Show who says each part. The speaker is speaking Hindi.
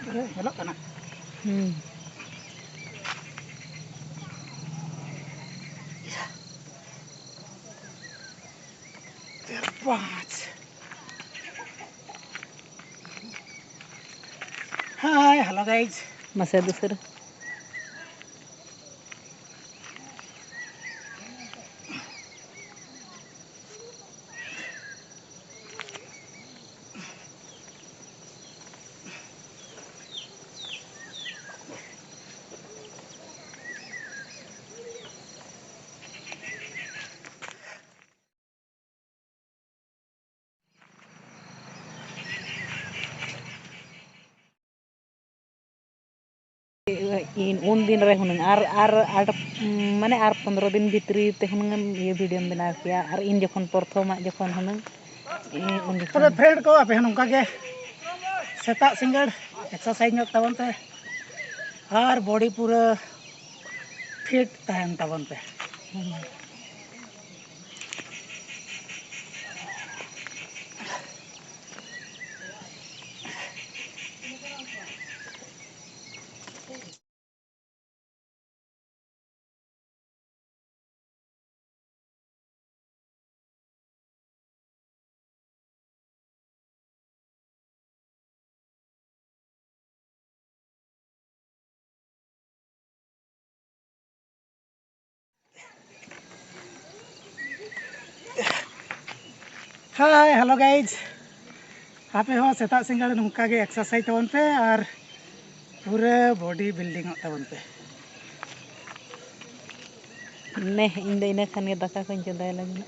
Speaker 1: हेलो कना पाँच हाय हेलो गाइज
Speaker 2: मसे दूसरा उन दिन रे हुनंग आर माने आर 15 दिन भितरी ते हुनंग ये वीडियो बना किया और इन जखन प्रथम जखन हुनंग
Speaker 1: तबे फ्रेंड को आपे नोंका गे सेता सिंगड़ एक्सरसाइज नोक तबन पे और बॉडी पूरा फिट तहन तबन पे हाय हेलो गाइज आपे हो सेता सिंगड़ नोंका गे एक्सरसाइज तबन पे और पूरा बॉडी बिल्डिंग तबन पे
Speaker 2: ने इन इना खान के दाका को चंदाय लगी